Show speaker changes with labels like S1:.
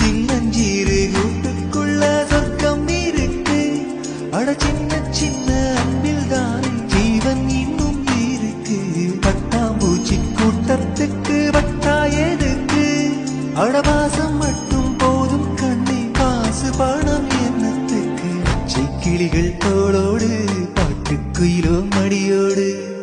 S1: சின்னஞ்சீரு கூட்டுக்குள்ள சொர்க்கம் இருக்கு. அட சின்ன சின்ன அன்பில் தானே ஜீவன் இன்னும் இருக்கு. பட்டாம்பூச்சி கூட்டத்துக்கு வட்டா எதுக்கு? அடவாசம் மட்டும் போதும் கண்ணே, காசு பணம் என்னத்துக்கு? கிளிகள் தோளோடு பாட்டுக்குயிலோ மடியோடு